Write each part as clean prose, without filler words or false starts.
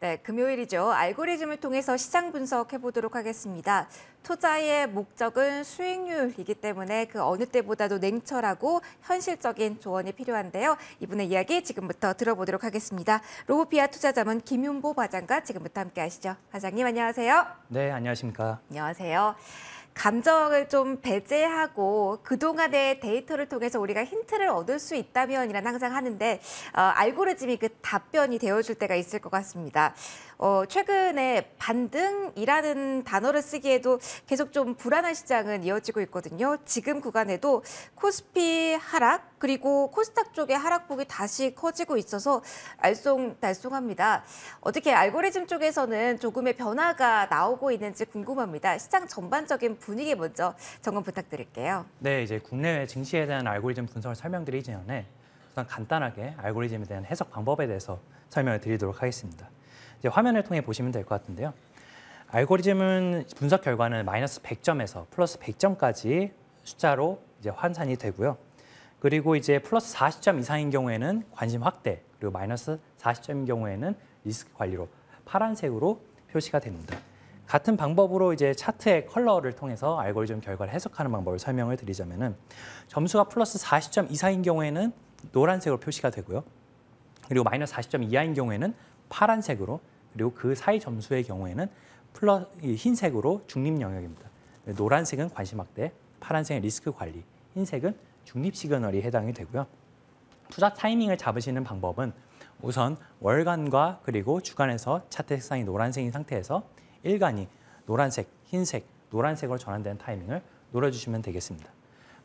네, 금요일이죠. 알고리즘을 통해서 시장 분석해 보도록 하겠습니다. 투자의 목적은 수익률이기 때문에 그 어느 때보다도 냉철하고 현실적인 조언이 필요한데요. 이분의 이야기 지금부터 들어보도록 하겠습니다. 로보피아 투자자문 김윤보 과장과 지금부터 함께 하시죠. 과장님 안녕하세요. 네, 안녕하십니까. 안녕하세요. 감정을 좀 배제하고 그동안의 데이터를 통해서 우리가 힌트를 얻을 수 있다면이란 항상 하는데 알고리즘이 그 답변이 되어줄 때가 있을 것 같습니다. 최근에 반등이라는 단어를 쓰기에도 계속 좀 불안한 시장은 이어지고 있거든요. 지금 구간에도 코스피 하락 그리고 코스닥 쪽의 하락폭이 다시 커지고 있어서 알쏭달쏭합니다. 어떻게 알고리즘 쪽에서는 조금의 변화가 나오고 있는지 궁금합니다. 시장 전반적인 분위기 먼저 점검 부탁드릴게요. 네, 이제 국내외 증시에 대한 알고리즘 분석을 설명드리기 전에 우선 간단하게 알고리즘에 대한 해석 방법에 대해서 설명을 드리도록 하겠습니다. 이제 화면을 통해 보시면 될 것 같은데요. 알고리즘은 분석 결과는 마이너스 100점에서 플러스 100점까지 숫자로 이제 환산이 되고요. 그리고 이제 플러스 40점 이상인 경우에는 관심 확대, 그리고 마이너스 40점인 경우에는 리스크 관리로 파란색으로 표시가 됩니다. 같은 방법으로 이제 차트의 컬러를 통해서 알고리즘 결과를 해석하는 방법을 설명을 드리자면은 점수가 플러스 40점 이상인 경우에는 노란색으로 표시가 되고요. 그리고 마이너스 40점 이하인 경우에는 파란색으로, 그리고 그 사이 점수의 경우에는 흰색으로 중립 영역입니다. 노란색은 관심 확대, 파란색은 리스크 관리, 흰색은 중립 시그널이 해당이 되고요. 투자 타이밍을 잡으시는 방법은 우선 월간과 그리고 주간에서 차트 색상이 노란색인 상태에서 일간이 노란색, 흰색, 노란색으로 전환되는 타이밍을 노려주시면 되겠습니다.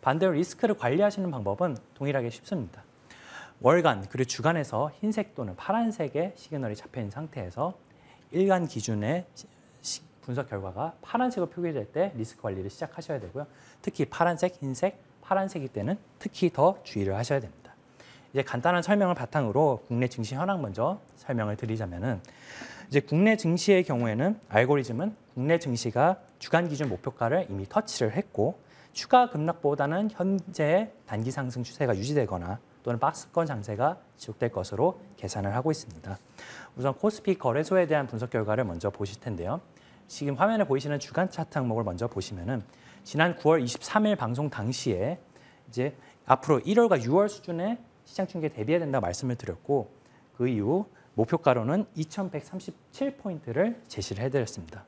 반대로 리스크를 관리하시는 방법은 동일하게 쉽습니다. 월간 그리고 주간에서 흰색 또는 파란색의 시그널이 잡혀 있는 상태에서 일간 기준의 분석 결과가 파란색으로 표기될 때 리스크 관리를 시작하셔야 되고요. 특히 파란색, 흰색, 파란색일 때는 특히 더 주의를 하셔야 됩니다. 이제 간단한 설명을 바탕으로 국내 증시 현황 먼저 설명을 드리자면은 이제 국내 증시의 경우에는 알고리즘은 국내 증시가 주간 기준 목표가를 이미 터치를 했고 추가 급락보다는 현재 단기 상승 추세가 유지되거나 또는 박스권 장세가 지속될 것으로 계산을 하고 있습니다. 우선 코스피 거래소에 대한 분석 결과를 먼저 보실 텐데요. 지금 화면에 보이시는 주간 차트 항목을 먼저 보시면은 지난 9월 23일 방송 당시에 이제 앞으로 1월과 6월 수준의 시장 충격에 대비해야 된다고 말씀을 드렸고 그 이후 목표가로는 2,137포인트를 제시를 해드렸습니다.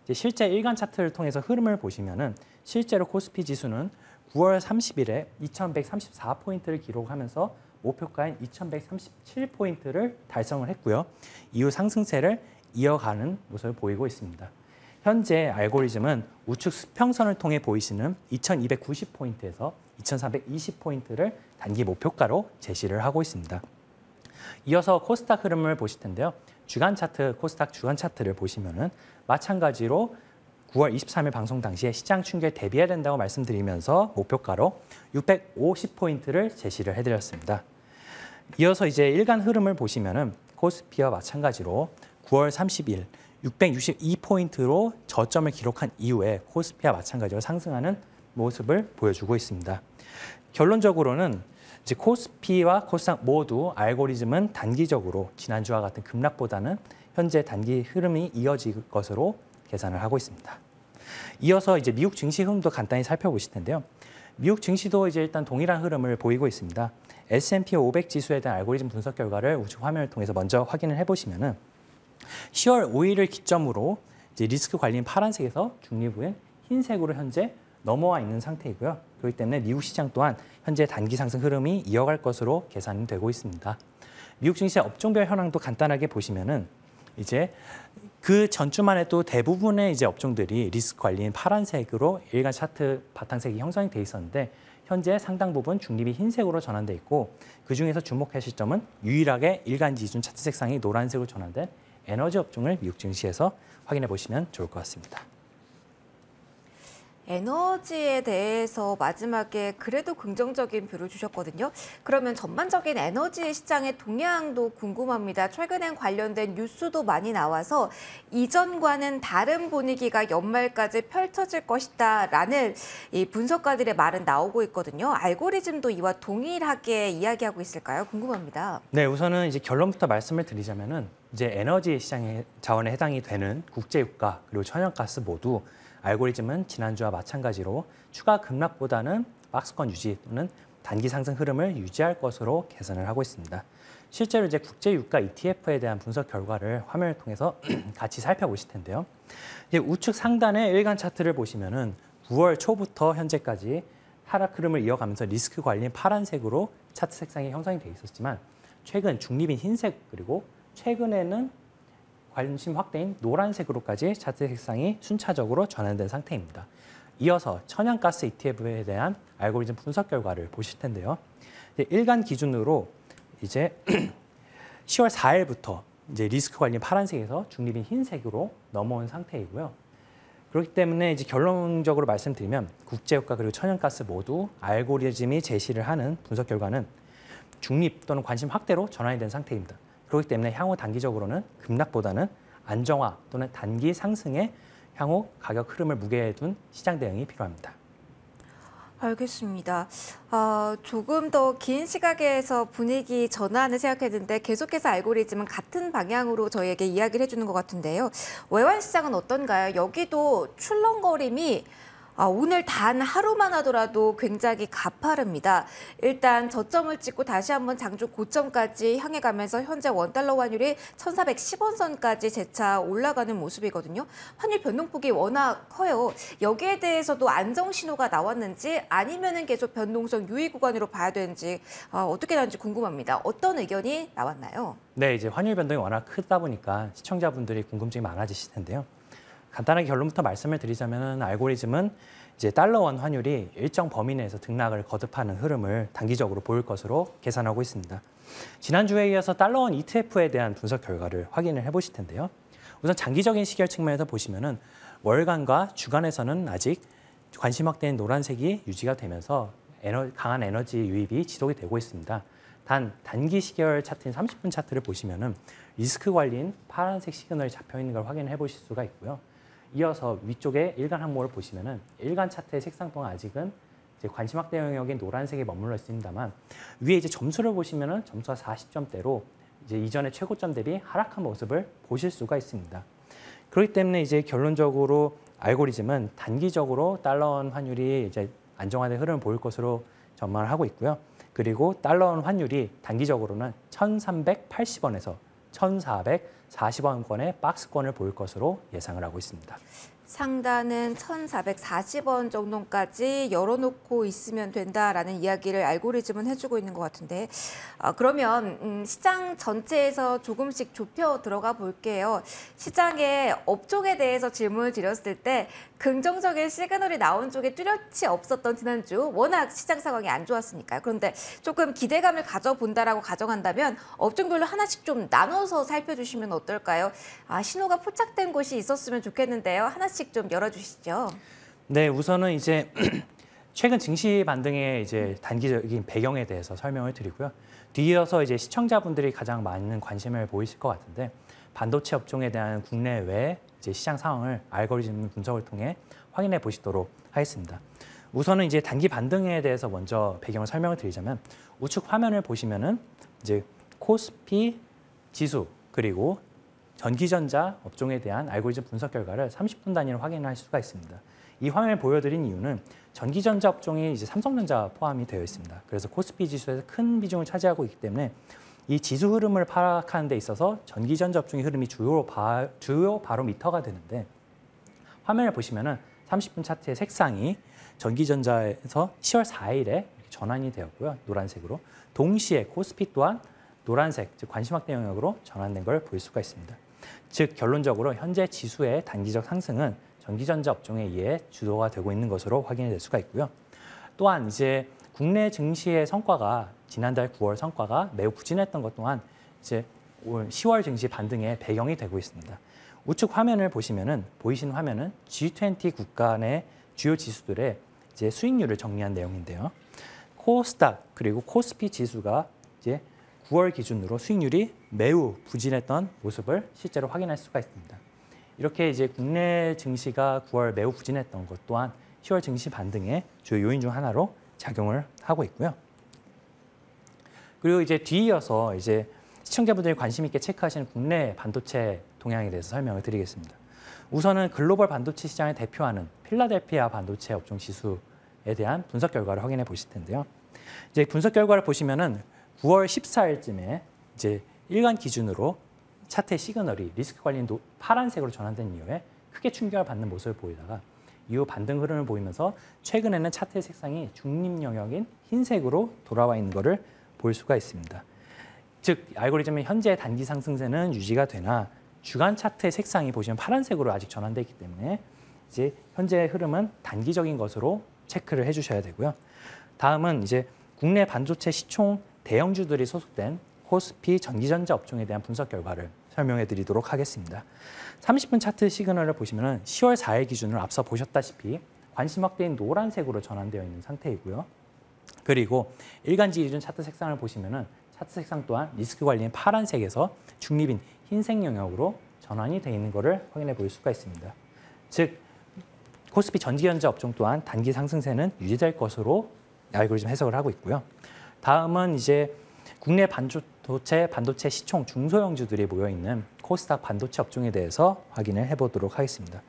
이제 실제 일간 차트를 통해서 흐름을 보시면은 실제로 코스피 지수는 9월 30일에 2,134포인트를 기록하면서 목표가인 2,137포인트를 달성을 했고요. 이후 상승세를 이어가는 모습을 보이고 있습니다. 현재 알고리즘은 우측 수평선을 통해 보이시는 2,290포인트에서 2,420포인트를 단기 목표가로 제시를 하고 있습니다. 이어서 코스닥 흐름을 보실 텐데요. 주간 차트, 코스닥 주간 차트를 보시면은 마찬가지로 9월 23일 방송 당시에 시장 충격에 대비해야 된다고 말씀드리면서 목표가로 650포인트를 제시를 해드렸습니다. 이어서 이제 일간 흐름을 보시면은 코스피와 마찬가지로 9월 30일 662포인트로 저점을 기록한 이후에 코스피와 마찬가지로 상승하는 모습을 보여주고 있습니다. 결론적으로는 이제 코스피와 코스닥 모두 알고리즘은 단기적으로 지난주와 같은 급락보다는 현재 단기 흐름이 이어질 것으로 계산을 하고 있습니다. 이어서 이제 미국 증시 흐름도 간단히 살펴보실 텐데요. 미국 증시도 이제 일단 동일한 흐름을 보이고 있습니다. S&P 500 지수에 대한 알고리즘 분석 결과를 우측 화면을 통해서 먼저 확인을 해보시면은 10월 5일을 기점으로 이제 리스크 관리인 파란색에서 중립부인 흰색으로 현재 넘어와 있는 상태이고요. 그렇기 때문에 미국 시장 또한 현재 단기 상승 흐름이 이어갈 것으로 계산이 되고 있습니다. 미국 증시의 업종별 현황도 간단하게 보시면은 이제 그 전주만 해도 대부분의 이제 업종들이 리스크 관리인 파란색으로 일간 차트 바탕색이 형성이 돼 있었는데 현재 상당 부분 중립이 흰색으로 전환돼 있고 그 중에서 주목하실 점은 유일하게 일간 기준 차트 색상이 노란색으로 전환된 에너지 업종을 미국 증시에서 확인해 보시면 좋을 것 같습니다. 에너지에 대해서 마지막에 그래도 긍정적인 뷰를 주셨거든요. 그러면 전반적인 에너지 시장의 동향도 궁금합니다. 최근엔 관련된 뉴스도 많이 나와서 이전과는 다른 분위기가 연말까지 펼쳐질 것이다라는 이 분석가들의 말은 나오고 있거든요. 알고리즘도 이와 동일하게 이야기하고 있을까요? 궁금합니다. 네, 우선은 이제 결론부터 말씀을 드리자면은 이제 에너지 시장의 자원에 해당이 되는 국제유가 그리고 천연가스 모두 알고리즘은 지난주와 마찬가지로 추가 급락보다는 박스권 유지 또는 단기 상승 흐름을 유지할 것으로 계산을 하고 있습니다. 실제로 이제 국제유가 ETF에 대한 분석 결과를 화면을 통해서 같이 살펴보실 텐데요. 이제 우측 상단의 일간 차트를 보시면은 9월 초부터 현재까지 하락 흐름을 이어가면서 리스크 관리인 파란색으로 차트 색상이 형성이 돼 있었지만 최근 중립인 흰색 그리고 최근에는 관심 확대인 노란색으로까지 차트 색상이 순차적으로 전환된 상태입니다. 이어서 천연가스 ETF에 대한 알고리즘 분석 결과를 보실 텐데요. 일간 기준으로 이제 10월 4일부터 이제 리스크 관리 파란색에서 중립인 흰색으로 넘어온 상태이고요. 그렇기 때문에 이제 결론적으로 말씀드리면 국제유가 그리고 천연가스 모두 알고리즘이 제시를 하는 분석 결과는 중립 또는 관심 확대로 전환이 된 상태입니다. 그렇기 때문에 향후 단기적으로는 급락보다는 안정화 또는 단기 상승에 향후 가격 흐름을 무게에 둔 시장 대응이 필요합니다. 알겠습니다. 조금 더 긴 시각에서 분위기 전환을 생각했는데 계속해서 알고리즘은 같은 방향으로 저희에게 이야기를 해주는 것 같은데요. 외환 시장은 어떤가요? 여기도 출렁거림이 오늘 단 하루만 하더라도 굉장히 가파릅니다. 일단 저점을 찍고 다시 한번 장중 고점까지 향해 가면서 현재 원달러 환율이 1,410원 선까지 재차 올라가는 모습이거든요. 환율 변동폭이 워낙 커요. 여기에 대해서도 안정 신호가 나왔는지 아니면은 계속 변동성 유의 구간으로 봐야 되는지 어떻게 나는지 궁금합니다. 어떤 의견이 나왔나요? 네, 이제 환율 변동이 워낙 크다 보니까 시청자분들이 궁금증이 많아지실 텐데요. 간단하게 결론부터 말씀을 드리자면 알고리즘은 이제 달러원 환율이 일정 범위 내에서 등락을 거듭하는 흐름을 단기적으로 보일 것으로 계산하고 있습니다. 지난주에 이어서 달러원 ETF에 대한 분석 결과를 확인을 해보실 텐데요. 우선 장기적인 시결 측면에서 보시면은 월간과 주간에서는 아직 관심 확대인 노란색이 유지가 되면서 강한 에너지 유입이 지속이 되고 있습니다. 단 단기 시계열 차트인 30분 차트를 보시면은 리스크 관리인 파란색 시그널이 잡혀 있는 걸 확인해 보실 수가 있고요. 이어서 위쪽에 일간 항목을 보시면은 일간 차트의 색상 동안 아직은 이제 관심 확대 영역인 노란색이 머물러 있습니다만 위에 이제 점수를 보시면은 점수가 40점대로 이제 이전의 최고점 대비 하락한 모습을 보실 수가 있습니다. 그렇기 때문에 이제 결론적으로 알고리즘은 단기적으로 달러원 환율이 이제 안정화된 흐름을 보일 것으로 전망을 하고 있고요. 그리고 달러원 환율이 단기적으로는 1,380원에서 1,440원권의 박스권을 보일 것으로 예상을 하고 있습니다. 상단은 1,440원 정도까지 열어놓고 있으면 된다라는 이야기를 알고리즘은 해주고 있는 것 같은데 그러면 시장 전체에서 조금씩 좁혀 들어가 볼게요. 시장의 업종에 대해서 질문을 드렸을 때 긍정적인 시그널이 나온 쪽에 뚜렷이 없었던 지난주 워낙 시장 상황이 안 좋았으니까요. 그런데 조금 기대감을 가져본다라고 가정한다면 업종별로 하나씩 좀 나눠서 살펴주시면 어떨까요? 신호가 포착된 곳이 있었으면 좋겠는데요. 하나씩 좀 열어주시죠. 네, 우선은 이제 최근 증시 반등의 이제 단기적인 배경에 대해서 설명을 드리고요. 뒤이어서 이제 시청자분들이 가장 많은 관심을 보이실 것 같은데 반도체 업종에 대한 국내외 이제 시장 상황을 알고리즘 분석을 통해 확인해 보시도록 하겠습니다. 우선은 이제 단기 반등에 대해서 먼저 배경을 설명을 드리자면 우측 화면을 보시면은 이제 코스피 지수 그리고 전기전자 업종에 대한 알고리즘 분석 결과를 30분 단위로 확인할 수가 있습니다. 이 화면을 보여드린 이유는 전기전자 업종이 이제 삼성전자 포함이 되어 있습니다. 그래서 코스피 지수에서 큰 비중을 차지하고 있기 때문에 이 지수 흐름을 파악하는 데 있어서 전기전자 업종의 흐름이 주요 바로미터가 되는데 화면을 보시면은 30분 차트의 색상이 전기전자에서 10월 4일에 전환이 되었고요. 노란색으로. 동시에 코스피 또한 노란색, 즉 관심 확대 영역으로 전환된 걸 볼 수가 있습니다. 즉 결론적으로 현재 지수의 단기적 상승은 전기전자 업종에 의해 주도가 되고 있는 것으로 확인이 될 수가 있고요. 또한 이제 국내 증시의 성과가 지난달 9월 성과가 매우 부진했던 것 또한 이제 올 10월 증시 반등의 배경이 되고 있습니다. 우측 화면을 보이시는 화면은 G20 국가 내 주요 지수들의 이제 수익률을 정리한 내용인데요. 코스닥 그리고 코스피 지수가 이제 9월 기준으로 수익률이 매우 부진했던 모습을 실제로 확인할 수가 있습니다. 이렇게 이제 국내 증시가 9월 매우 부진했던 것 또한 10월 증시 반등의 주요 요인 중 하나로 작용을 하고 있고요. 그리고 이제 뒤이어서 이제 시청자분들이 관심 있게 체크하시는 국내 반도체 동향에 대해서 설명을 드리겠습니다. 우선은 글로벌 반도체 시장을 대표하는 필라델피아 반도체 업종 지수에 대한 분석 결과를 확인해 보실 텐데요. 이제 분석 결과를 보시면은 9월 14일쯤에 이제 일간 기준으로 차트의 시그널이 리스크 관리인 파란색으로 전환된 이후에 크게 충격을 받는 모습을 보이다가 이후 반등 흐름을 보이면서 최근에는 차트의 색상이 중립 영역인 흰색으로 돌아와 있는 것을 볼 수가 있습니다. 즉 알고리즘의 현재 단기 상승세는 유지가 되나 주간 차트의 색상이 보시면 파란색으로 아직 전환되어 있기 때문에 이제 현재의 흐름은 단기적인 것으로 체크를 해주셔야 되고요. 다음은 이제 국내 반도체 시총 대형주들이 소속된 코스피 전기전자 업종에 대한 분석 결과를 설명해 드리도록 하겠습니다. 30분 차트 시그널을 보시면 10월 4일 기준으로 앞서 보셨다시피 관심 확대인 노란색으로 전환되어 있는 상태이고요. 그리고 일간지 기준 차트 색상을 보시면 차트 색상 또한 리스크 관리인 파란색에서 중립인 흰색 영역으로 전환이 되어 있는 것을 확인해 볼 수가 있습니다. 즉 코스피 전기전자 업종 또한 단기 상승세는 유지될 것으로 알고리즘 해석을 하고 있고요. 다음은 이제 국내 반도체 시총 중소형주들이 모여있는 코스닥 반도체 업종에 대해서 확인을 해보도록 하겠습니다.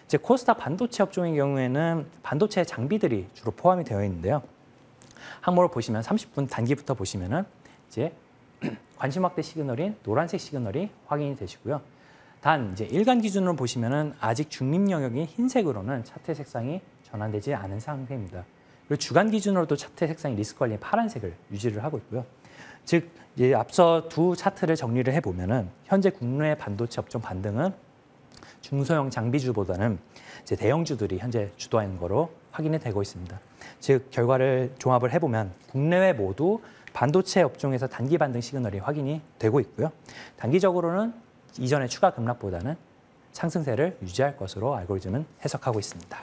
이제 코스닥 반도체 업종의 경우에는 반도체 장비들이 주로 포함이 되어 있는데요. 항목을 보시면 30분 단기부터 보시면은 이제 관심 확대 시그널인 노란색 시그널이 확인이 되시고요. 단 이제 일간 기준으로 보시면은 아직 중립 영역인 흰색으로는 차트 색상이 전환되지 않은 상태입니다. 그리고 주간 기준으로도 차트 색상이 리스크 관리인 파란색을 유지를 하고 있고요. 즉 이제 앞서 두 차트를 정리를 해보면은 현재 국내 반도체 업종 반등은 중소형 장비주보다는 이제 대형주들이 현재 주도하는 거로 확인이 되고 있습니다. 즉 결과를 종합을 해보면 국내외 모두 반도체 업종에서 단기 반등 시그널이 확인이 되고 있고요. 단기적으로는 이전의 추가 급락보다는 상승세를 유지할 것으로 알고리즘은 해석하고 있습니다.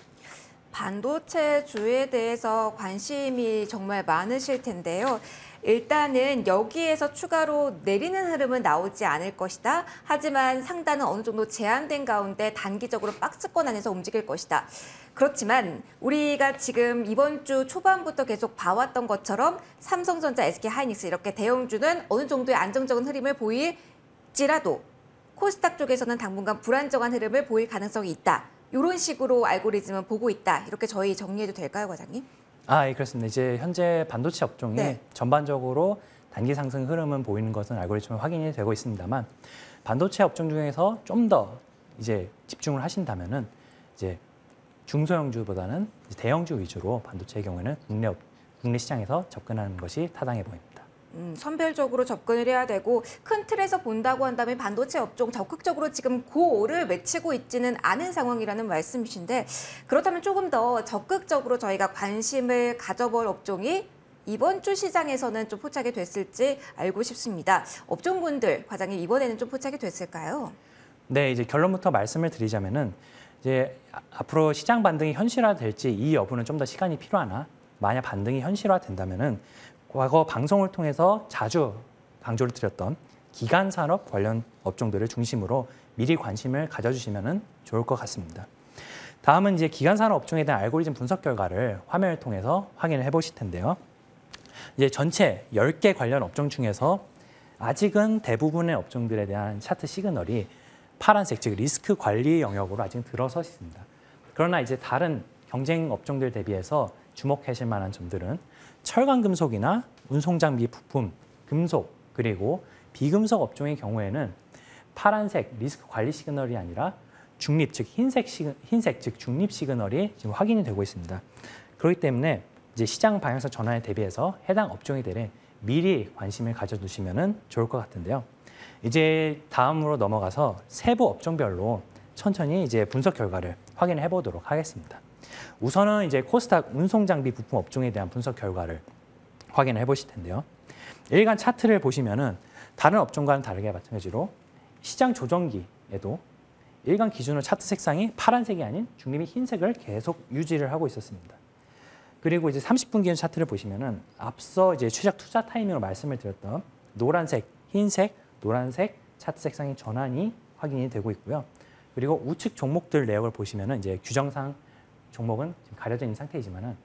반도체주에 대해서 관심이 정말 많으실 텐데요. 일단은 여기에서 추가로 내리는 흐름은 나오지 않을 것이다. 하지만 상단은 어느 정도 제한된 가운데 단기적으로 박스권 안에서 움직일 것이다. 그렇지만 우리가 지금 이번 주 초반부터 계속 봐왔던 것처럼 삼성전자, SK하이닉스 이렇게 대형주는 어느 정도의 안정적인 흐름을 보일지라도 코스닥 쪽에서는 당분간 불안정한 흐름을 보일 가능성이 있다. 이런 식으로 알고리즘은 보고 있다. 이렇게 저희 정리해도 될까요, 과장님? 예, 그렇습니다. 이제 현재 반도체 업종이 전반적으로 단기 상승 흐름은 보이는 것은 알고리즘으로 확인이 되고 있습니다만 반도체 업종 중에서 좀 더 이제 집중을 하신다면은 이제 중소형주보다는 대형주 위주로 반도체의 경우에는 국내 시장에서 접근하는 것이 타당해 보입니다. 선별적으로 접근을 해야 되고 큰 틀에서 본다고 한다면 반도체 업종 적극적으로 지금 고를 외치고 있지는 않은 상황이라는 말씀이신데 그렇다면 조금 더 적극적으로 저희가 관심을 가져볼 업종이 이번 주 시장에서는 좀 포착이 됐을지 알고 싶습니다. 업종분들, 과장님 이번에는 좀 포착이 됐을까요? 네, 이제 결론부터 말씀을 드리자면은 이제 앞으로 시장 반등이 현실화될지 이 여부는 좀 더 시간이 필요하나 만약 반등이 현실화된다면은 과거 방송을 통해서 자주 강조를 드렸던 기간 산업 관련 업종들을 중심으로 미리 관심을 가져주시면 좋을 것 같습니다. 다음은 이제 기간 산업 업종에 대한 알고리즘 분석 결과를 화면을 통해서 확인을 해보실 텐데요. 이제 전체 10개 관련 업종 중에서 아직은 대부분의 업종들에 대한 차트 시그널이 파란색, 즉 리스크 관리 영역으로 아직 들어서 있습니다. 그러나 이제 다른 경쟁 업종들 대비해서 주목하실 만한 점들은 철강금속이나 운송장비 부품, 금속, 그리고 비금속 업종의 경우에는 파란색 리스크 관리 시그널이 아니라 중립, 즉 흰색, 즉 중립 시그널이 지금 확인이 되고 있습니다. 그렇기 때문에 이제 시장 방향성 전환에 대비해서 해당 업종에 대해 미리 관심을 가져두시면 좋을 것 같은데요. 이제 다음으로 넘어가서 세부 업종별로 천천히 이제 분석 결과를 확인해 보도록 하겠습니다. 우선은 이제 코스닥 운송장비 부품 업종에 대한 분석 결과를 확인해 보실 텐데요. 일간 차트를 보시면은 다른 업종과는 다르게 마찬가지로 시장 조정기에도 일간 기준으로 차트 색상이 파란색이 아닌 중립이 흰색을 계속 유지를 하고 있었습니다. 그리고 이제 30분 기준 차트를 보시면은 앞서 이제 최적 투자 타이밍으로 말씀을 드렸던 노란색, 흰색, 노란색 차트 색상의 전환이 확인이 되고 있고요. 그리고 우측 종목들 내역을 보시면은 이제 규정상 종목은 지금 가려져 있는 상태이지만은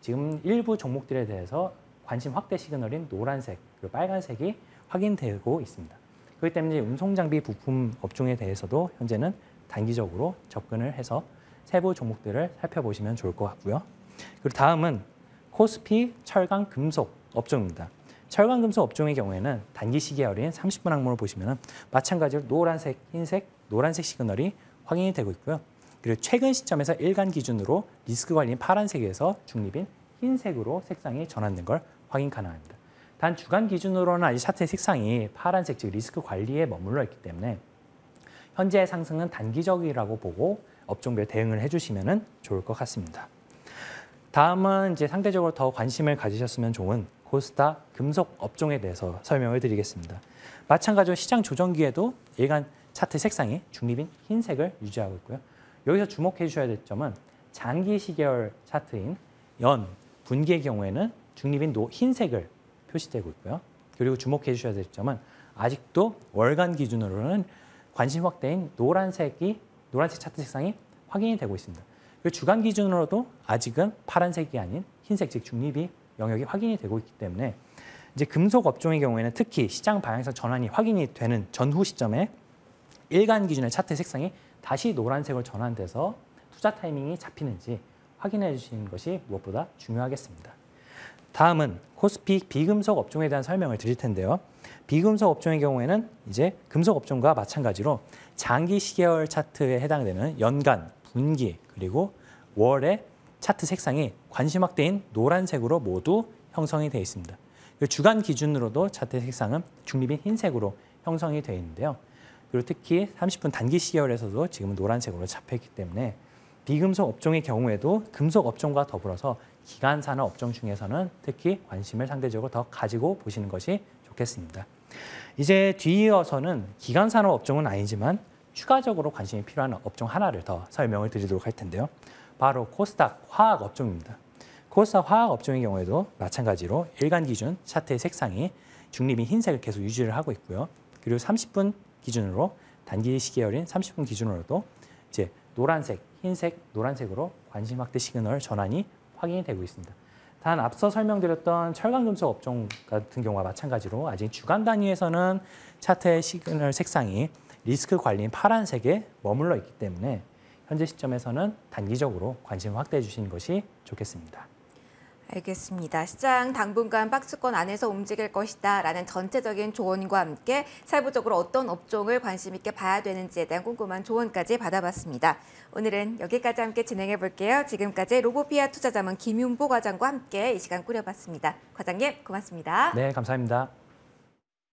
지금 일부 종목들에 대해서 관심 확대 시그널인 노란색 그리고 빨간색이 확인되고 있습니다. 그렇기 때문에 운송장비 부품 업종에 대해서도 현재는 단기적으로 접근을 해서 세부 종목들을 살펴보시면 좋을 것 같고요. 그리고 다음은 코스피 철강 금속 업종입니다. 철강 금속 업종의 경우에는 단기 시계열인 30분 항목을 보시면 마찬가지로 노란색, 흰색, 노란색 시그널이 확인이 되고 있고요. 그리고 최근 시점에서 일간 기준으로 리스크 관리인 파란색에서 중립인 흰색으로 색상이 전환된 걸 확인 가능합니다. 단 주간 기준으로는 아직 차트의 색상이 파란색, 즉 리스크 관리에 머물러 있기 때문에 현재의 상승은 단기적이라고 보고 업종별 대응을 해주시면 좋을 것 같습니다. 다음은 이제 상대적으로 더 관심을 가지셨으면 좋은 코스닥 금속 업종에 대해서 설명을 드리겠습니다. 마찬가지로 시장 조정기에도 일간 차트 색상이 중립인 흰색을 유지하고 있고요. 여기서 주목해 주셔야 될 점은 장기 시계열 차트인 연, 분기의 경우에는 중립인 흰색을 표시되고 있고요. 그리고 주목해 주셔야 될 점은 아직도 월간 기준으로는 관심 확대인 노란색 차트 색상이 확인이 되고 있습니다. 그리고 주간 기준으로도 아직은 파란색이 아닌 흰색, 즉 중립이 영역이 확인이 되고 있기 때문에 이제 금속 업종의 경우에는 특히 시장 방향성 전환이 확인이 되는 전후 시점에 일간 기준의 차트 색상이 다시 노란색으로 전환돼서 투자 타이밍이 잡히는지 확인해 주시는 것이 무엇보다 중요하겠습니다. 다음은 코스피 비금속 업종에 대한 설명을 드릴 텐데요. 비금속 업종의 경우에는 이제 금속 업종과 마찬가지로 장기 시계열 차트에 해당되는 연간, 분기, 그리고 월의 차트 색상이 관심 확대인 노란색으로 모두 형성이 되어 있습니다. 주간 기준으로도 차트 색상은 중립인 흰색으로 형성이 되어 있는데요. 그리고 특히 30분 단기 시계열에서도 지금은 노란색으로 잡혀있기 때문에 비금속 업종의 경우에도 금속 업종과 더불어서 기간산업 업종 중에서는 특히 관심을 상대적으로 더 가지고 보시는 것이 좋겠습니다. 이제 뒤이어서는 기간산업 업종은 아니지만 추가적으로 관심이 필요한 업종 하나를 더 설명을 드리도록 할 텐데요. 바로 코스닥 화학 업종입니다. 코스닥 화학 업종의 경우에도 마찬가지로 일간 기준 차트의 색상이 중립인 흰색을 계속 유지를 하고 있고요. 그리고 30분 기준으로 단기 시계열인 30분 기준으로도 이제 노란색, 흰색, 노란색으로 관심 확대 시그널 전환이 확인이 되고 있습니다. 단 앞서 설명드렸던 철강금속 업종 같은 경우와 마찬가지로 아직 주간 단위에서는 차트의 시그널 색상이 리스크 관리인 파란색에 머물러 있기 때문에 현재 시점에서는 단기적으로 관심을 확대해 주시는 것이 좋겠습니다. 알겠습니다. 시장 당분간 박스권 안에서 움직일 것이다 라는 전체적인 조언과 함께 세부적으로 어떤 업종을 관심 있게 봐야 되는지에 대한 궁금한 조언까지 받아봤습니다. 오늘은 여기까지 함께 진행해 볼게요. 지금까지 로보피아 투자자문 김윤보 과장과 함께 이 시간 꾸려봤습니다. 과장님 고맙습니다. 네, 감사합니다.